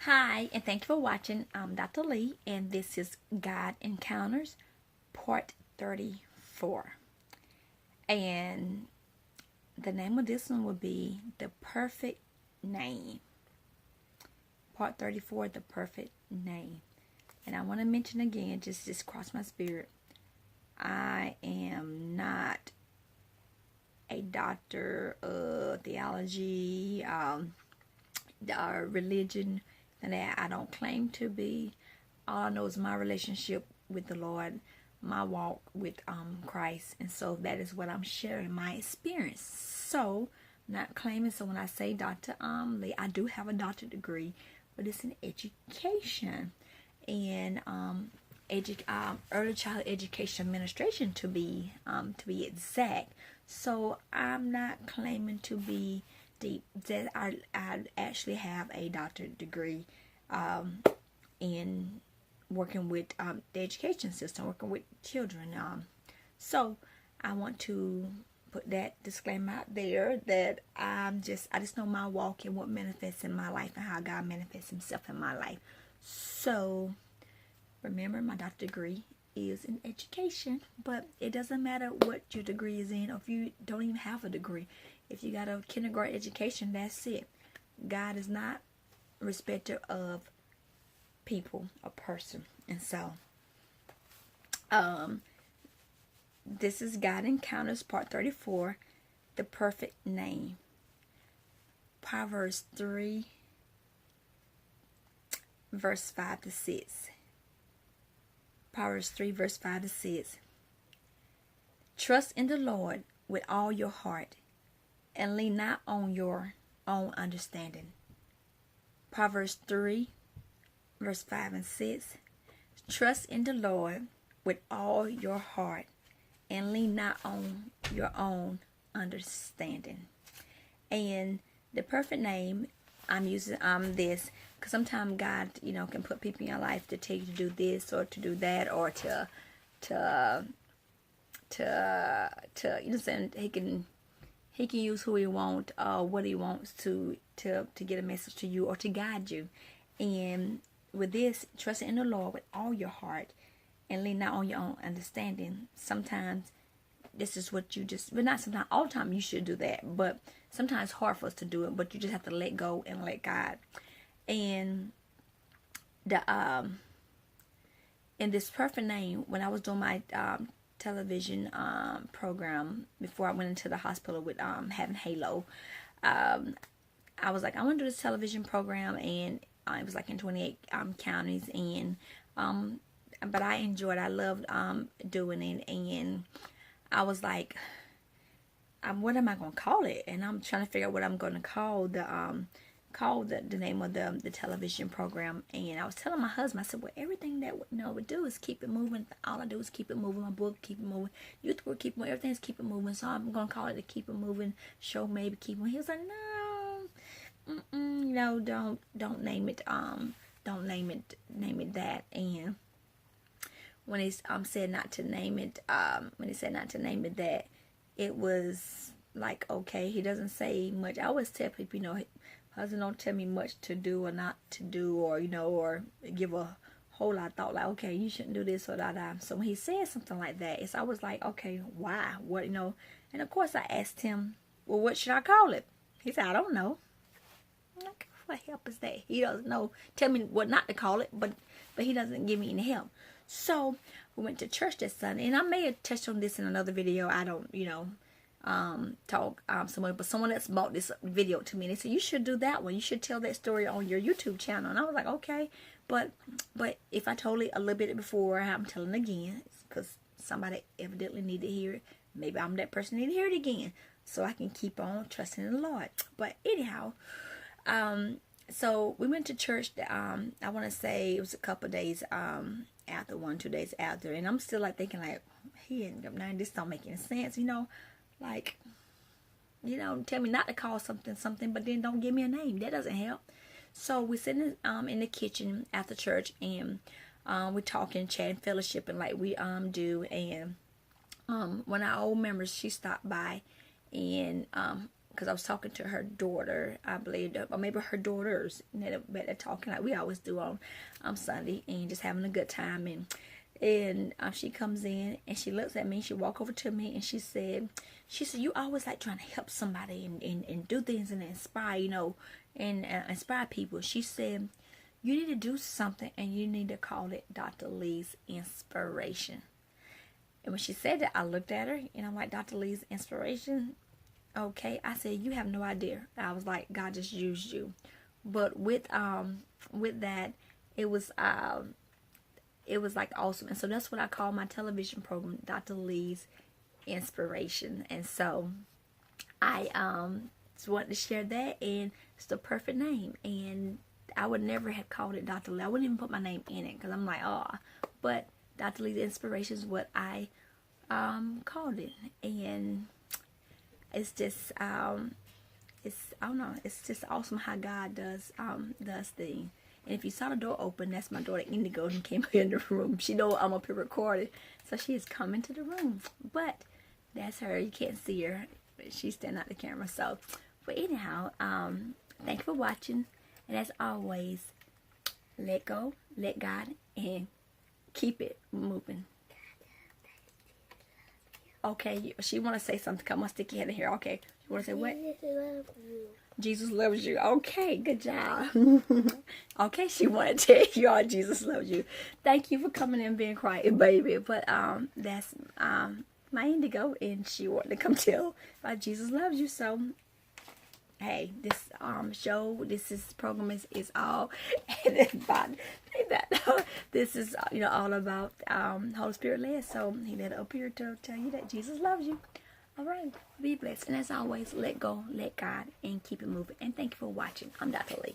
Hi, and thank you for watching. I'm Dr. Lee, and this is God Encounters, part 34. And the name of this one will be The Perfect Name. Part 34, The Perfect Name. And I want to mention again, just cross my spirit, I am not a doctor of theology, religion, and that I don't claim to be. All I know is my relationship with the Lord, my walk with Christ, and so that is what I'm sharing, my experience. So, not claiming. So when I say Dr. Lee, I do have a doctorate degree, but it's in education and early childhood education administration to be exact. So I'm not claiming to be deep. That I actually have a doctorate degree in working with the education system, working with children. So I want to put that disclaimer out there that I just know my walk and what manifests in my life and how God manifests Himself in my life. So remember, my doctorate degree is in education, but it doesn't matter what your degree is in, or if you don't even have a degree. If you got a kindergarten education, that's it. God is not a respecter of people, a person. And so, this is God Encounters, part 34, The Perfect Name. Proverbs 3, verse 5 to 6. Proverbs 3, verse 5 to 6. Trust in the Lord with all your heart, and lean not on your own understanding. Proverbs 3, verse 5 and 6. Trust in the Lord with all your heart, and lean not on your own understanding. And the perfect name, I'm using this because sometimes God, can put people in your life to tell you to do this or to do that, or to saying he can use who he wants, what he wants to get a message to you or to guide you. And with this, trust in the Lord with all your heart and lean not on your own understanding. Sometimes this is what not sometimes, all the time you should do that, but sometimes it's hard for us to do it, but you just have to let go and let God. And in this perfect name, when I was doing my television program before I went into the hospital with having Halo, I was like, I want to do this television program, and it was like in 28 counties, and but I loved doing it, and I was like, what am I gonna call it? And I'm trying to figure out what I'm gonna call the name of the television program. And I was telling my husband, I said, well, everything that would do is keep it moving. All I do is keep it moving. My book, keep it moving. Youth work, keep it moving. Everything's keep it moving. So I'm gonna call it the Keep It Moving Show. Maybe Keep It Moving. He was like, no, don't name it. Don't name it that. And when he said not to name it, that, it was like, okay, he doesn't say much. I always tell people, husband don't tell me much to do or not to do, or or give a whole lot of thought, like, okay, you shouldn't do this or that. So when he said something like that, I was like, okay, why? What, And of course I asked him, well, what should I call it? He said, I don't know. I'm like, what help is that? He doesn't know. Tell me what not to call it, but he doesn't give me any help. So we went to church that Sunday, and I may have touched on this in another video. I don't, talk somewhere, but someone else bought this video to me, and they said, you should do that one. You should tell that story on your YouTube channel. And I was like, okay, but if I told it a little bit before, I'm telling it again because somebody evidently need to hear it. Maybe I'm that person need to hear it again, so I can keep on trusting in the Lord. But anyhow, so we went to church. I want to say it was a couple of days after, 2 days after, and I'm still like thinking like, he ended up now. This don't make any sense, like, tell me not to call something, but then don't give me a name. That doesn't help. So we're sitting in the kitchen after church, and we're talking, chatting, fellowshipping like we do. And one of our old members, she stopped by, and because I was talking to her daughter, I believe, or maybe her daughters, and they're talking like we always do on Sunday, and just having a good time. And she comes in and she looks at me. She walked over to me and she said, you always like trying to help somebody and do things and inspire, and inspire people. She said, you need to do something and you need to call it Dr. Lee's Inspiration. And when she said that, I looked at her and I'm like, Dr. Lee's Inspiration? Okay. I said, you have no idea. I was like, God just used you. But with that, it was like awesome. And so that's what I call my television program, Dr. Lee's Inspiration. And so I just wanted to share that, and it's the perfect name. And I would never have called it Dr. Lee. I wouldn't even put my name in it because I'm like, but Dr. Lee's Inspiration is what I called it. And it's just I don't know, it's just awesome how God does things. And if you saw the door open, that's my daughter Indigo, who came in the room. She knows I'm up here recording, so she is coming to the room. But that's her. You can't see her. She's standing out the camera. So, but anyhow, thank you for watching. And as always, let go, let God, and keep it moving. Okay, she want to say something. Come on, stick your head in here. Okay, you want to say what? Jesus loves you. Okay, good job. Okay, she wanted to tell you all Jesus loves you. Thank you for coming in and being quiet, baby. But that's my Indigo, and she wanted to come tell about Jesus loves you. So hey, this program is all about that. This is all about Holy Spirit led. So he led up here to tell you that Jesus loves you. All right, be blessed. And as always, let go, let God, and keep it moving. And thank you for watching. I'm Dr. Lee.